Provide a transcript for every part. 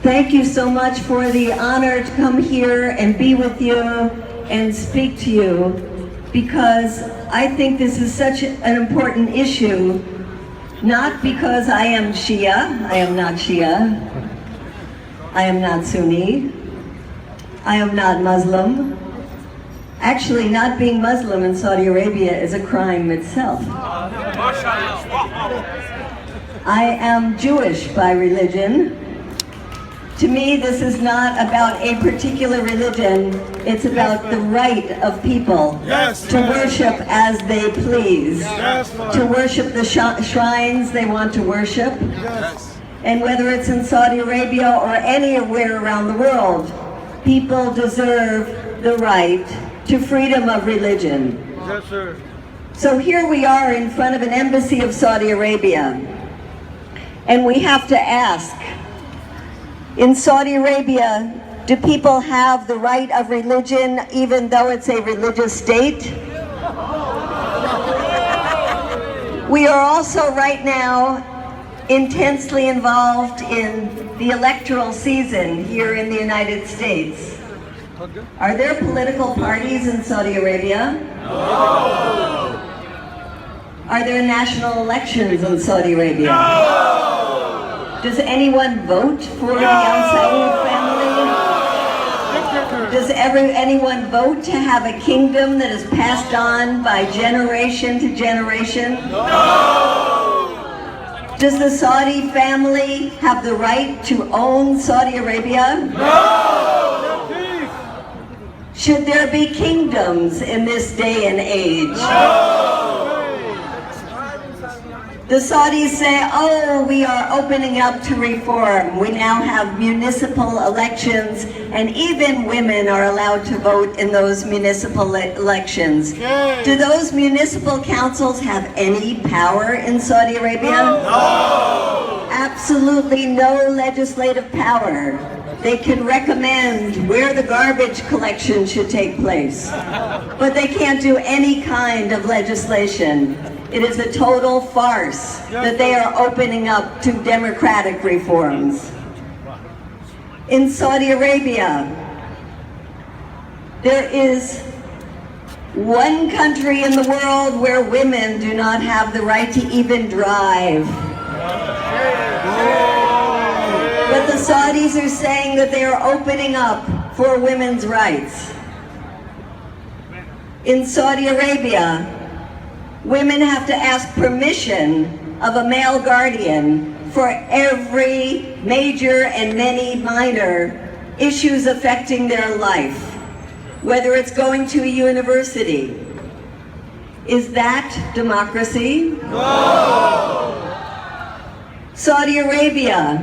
Thank you so much for the honor to come here and be with you and speak to you, because I think this is such an important issue, not because I am Shia. I am not Shia. I am not Sunni. I am not Muslim. Actually, not being Muslim in Saudi Arabia is a crime itself. I am Jewish by religion. To me, this is not about a particular religion. It's about the right of people to worship as they please, to worship the shrines they want to worship. And whether it's in Saudi Arabia or anywhere around the world, people deserve the right to freedom of religion. Yes, sir. So here we are in front of an embassy of Saudi Arabia, and we have to ask, in Saudi Arabia, do people have the right of religion even though it's a religious state? We are also right now intensely involved in the electoral season here in the United States. Are there political parties in Saudi Arabia? No. Are there national elections in Saudi Arabia? No. Does anyone vote for the Al Saud family? Does anyone vote to have a kingdom that is passed on by generation to generation? No. Does the Saudi family have the right to own Saudi Arabia? No. Should there be kingdoms in this day and age? No. The Saudis say, oh, we are opening up to reform. We now have municipal elections, and even women are allowed to vote in those municipal elections. Do those municipal councils have any power in Saudi Arabia? No. Absolutely no legislative power. They can recommend where the garbage collection should take place, but they can't do any kind of legislation. It is a total farce that they are opening up to democratic reforms. In Saudi Arabia, there is one country in the world where women do not have the right to even drive. But the Saudis are saying that they are opening up for women's rights. In Saudi Arabia, women have to ask permission of a male guardian for every major and many minor issues affecting their life, whether it's going to a university. Is that democracy? No. Saudi Arabia,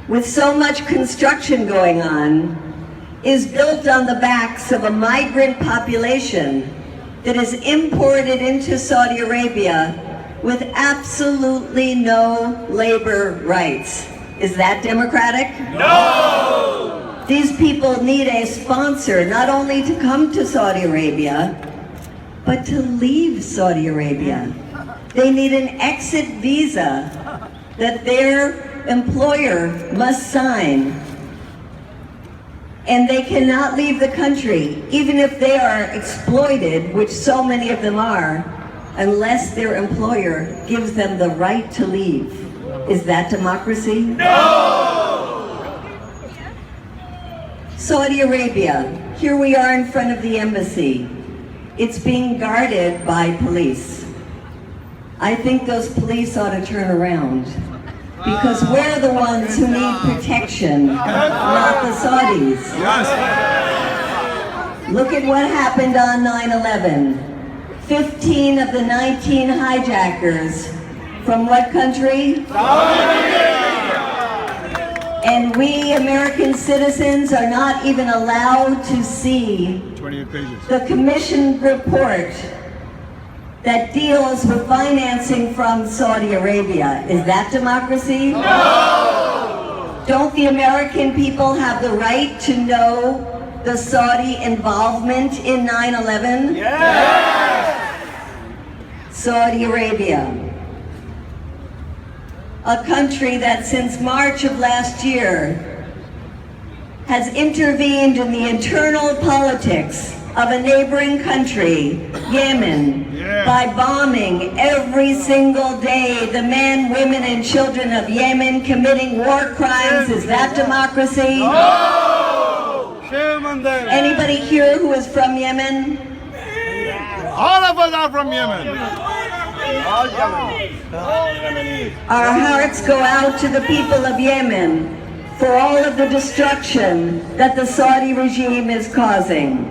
with so much construction going on, is built on the backs of a migrant population that is imported into Saudi Arabia with absolutely no labor rights. Is that democratic? No! These people need a sponsor, not only to come to Saudi Arabia, but to leave Saudi Arabia. They need an exit visa that their employer must sign. And they cannot leave the country, even if they are exploited, which so many of them are, unless their employer gives them the right to leave. Is that democracy? No! Saudi Arabia, here we are in front of the embassy. It's being guarded by police. I think those police ought to turn around, because we're the ones who need protection, not the Saudis. Look at what happened on 9/11. 15 of the 19 hijackers from what country? Saudi Arabia. And we American citizens are not even allowed to see 28 pages. the commission report that deals with financing from Saudi Arabia. Is that democracy? No! Don't the American people have the right to know the Saudi involvement in 9/11? Yes! Saudi Arabia, a country that since March of last year has intervened in the internal politics of a neighboring country, Yemen, by bombing every single day the men, women, and children of Yemen committing war crimes. Is that democracy? No! Shame on them. Anybody here who is from Yemen? All of us are from Yemen. Our hearts go out to the people of Yemen for all of the destruction that the Saudi regime is causing.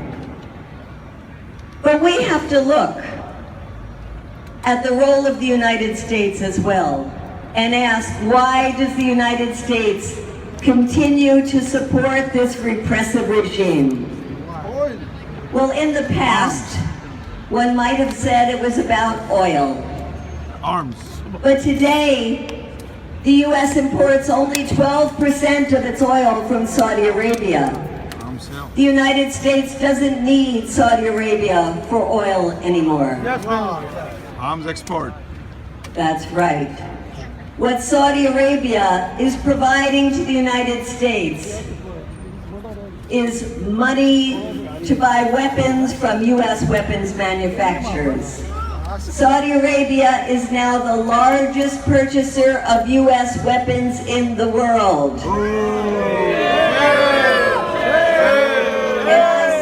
But we have to look at the role of the United States as well and ask, why does the United States continue to support this repressive regime? Well, in the past, one might have said it was about oil. Arms. But today, the U.S. imports only 12% of its oil from Saudi Arabia. The United States doesn't need Saudi Arabia for oil anymore. Yes, ma'am. Arms export. That's right. What Saudi Arabia is providing to the United States is money to buy weapons from U.S. weapons manufacturers. Saudi Arabia is now the largest purchaser of U.S. weapons in the world. And I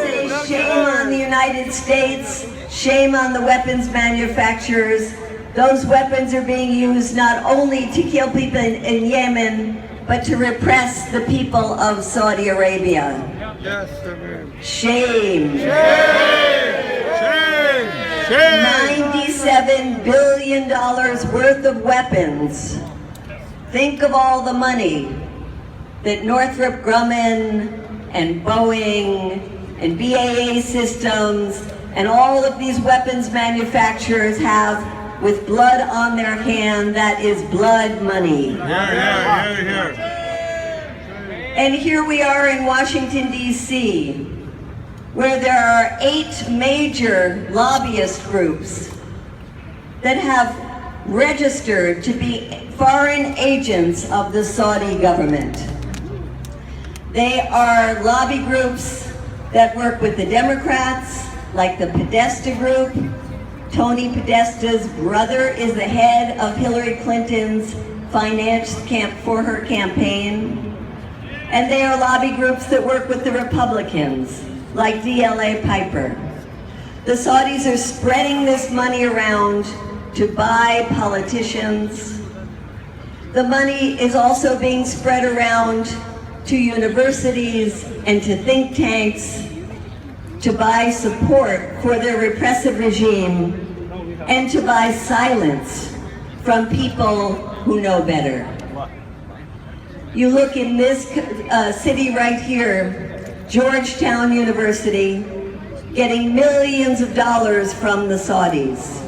say shame on the United States, shame on the weapons manufacturers. Those weapons are being used not only to kill people in Yemen, but to repress the people of Saudi Arabia. Yes, ma'am. Shame. Shame. $97 billion worth of weapons. Think of all the money that Northrop Grumman and Boeing and BAE Systems and all of these weapons manufacturers have with blood on their hand. That is blood money. Here. And here we are in Washington, D.C., where there are 8 major lobbyist groups that have registered to be foreign agents of the Saudi government. They are lobby groups that work with the Democrats, like the Podesta Group. Tony Podesta's brother is the head of Hillary Clinton's finance camp for her campaign. And they are lobby groups that work with the Republicans, like DLA Piper. The Saudis are spreading this money around to buy politicians. The money is also being spread around to universities and to think tanks to buy support for their repressive regime and to buy silence from people who know better. You look in this city right here, Georgetown University, getting millions of dollars from the Saudis.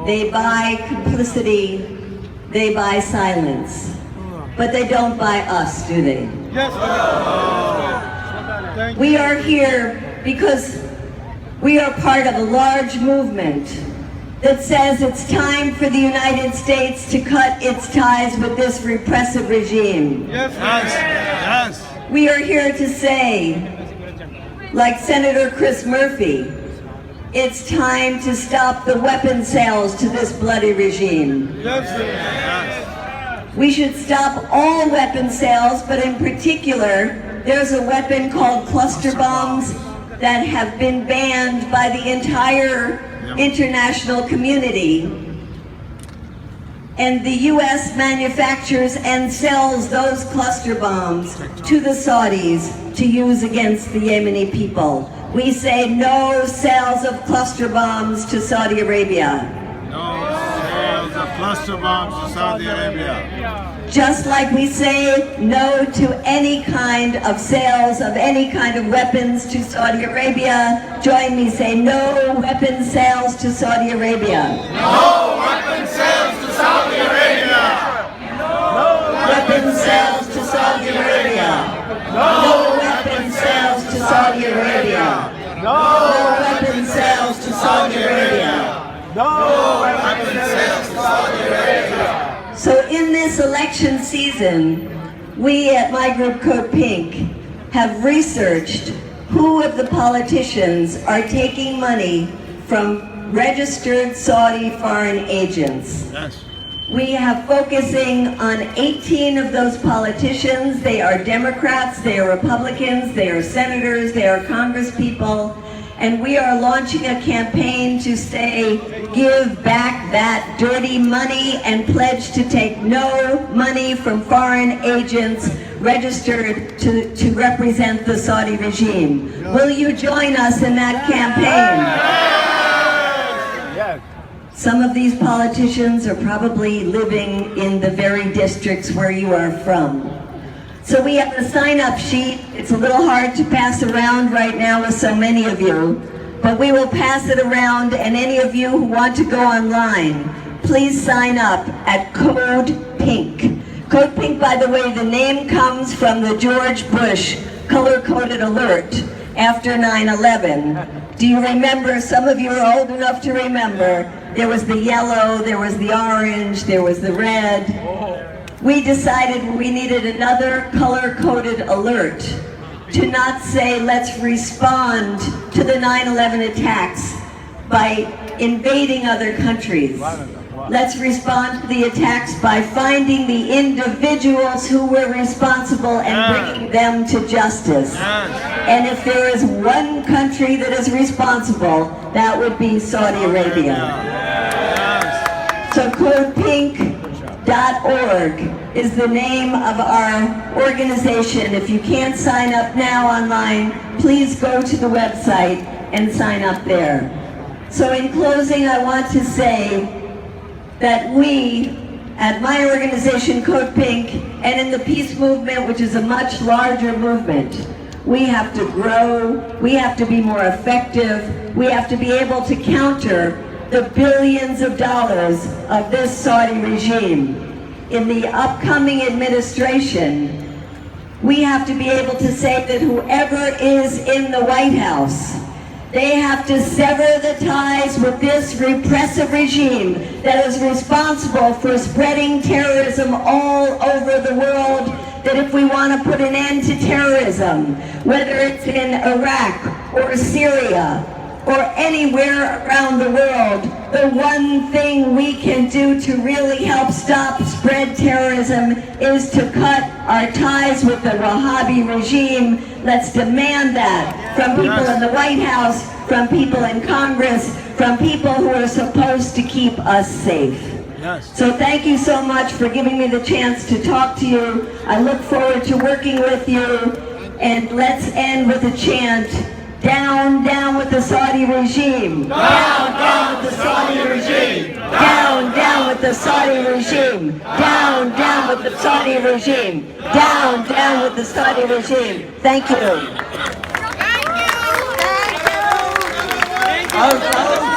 They buy complicity, they buy silence, but they don't buy us, do they? Yes, ma'am. We are here because we are part of a large movement that says it's time for the United States to cut its ties with this repressive regime. Yes. We are here to say, like Senator Chris Murphy, it's time to stop the weapon sales to this bloody regime. Yes. We should stop all weapon sales, but in particular, there's a weapon called cluster bombs that have been banned by the entire international community. And the U.S. manufactures and sells those cluster bombs to the Saudis to use against the Yemeni people. We say no sales of cluster bombs to Saudi Arabia. No sales of cluster bombs to Saudi Arabia. Just like we say no to any kind of sales of any kind of weapons to Saudi Arabia. Join me, say no weapon sales to Saudi Arabia. No weapon sales to Saudi Arabia. No weapon sales to Saudi Arabia. No weapon sales to Saudi Arabia. No weapon sales to Saudi Arabia. No weapon sales to Saudi Arabia. So in this election season, we at my group Code Pink have researched who of the politicians are taking money from registered Saudi foreign agents. Yes. We have focusing on 18 of those politicians. They are Democrats, they are Republicans, they are senators, they are congresspeople, and we are launching a campaign to say, give back that dirty money and pledge to take no money from foreign agents registered to represent the Saudi regime. Will you join us in that campaign? Some of these politicians are probably living in the very districts where you are from. So we have a sign-up sheet. It's a little hard to pass around right now with so many of you, but we will pass it around, and any of you who want to go online, please sign up at Code Pink. Code Pink, by the way, the name comes from the George Bush color-coded alert after 9/11. Do you remember? Some of you are old enough to remember. There was the yellow, there was the orange, there was the red. We decided we needed another color-coded alert to not say, let's respond to the 9/11 attacks by invading other countries. Let's respond to the attacks by finding the individuals who were responsible and bringing them to justice. And if there is one country that is responsible, that would be Saudi Arabia. So CodePink.org is the name of our organization. If you can't sign up now online, please go to the website and sign up there. So in closing, I want to say that we, at my organization, Code Pink, and in the peace movement, which is a much larger movement, we have to grow, we have to be more effective, we have to be able to counter the billions of dollars of this Saudi regime. In the upcoming administration, we have to be able to say that whoever is in the White House, they have to sever the ties with this repressive regime that is responsible for spreading terrorism all over the world. That if we want to put an end to terrorism, whether it's in Iraq or Syria or anywhere around the world, the one thing we can do to really help stop spread terrorism is to cut our ties with the Wahhabi regime. Let's demand that from people in the White House, from people in Congress, from people who are supposed to keep us safe. So thank you so much for giving me the chance to talk to you. I look forward to working with you, and let's end with a chant. Down, down with the Saudi regime. Down, down with the Saudi regime. Down, down with the Saudi regime. Down, down with the Saudi regime. Down, down with the Saudi regime. Thank you. Thank you.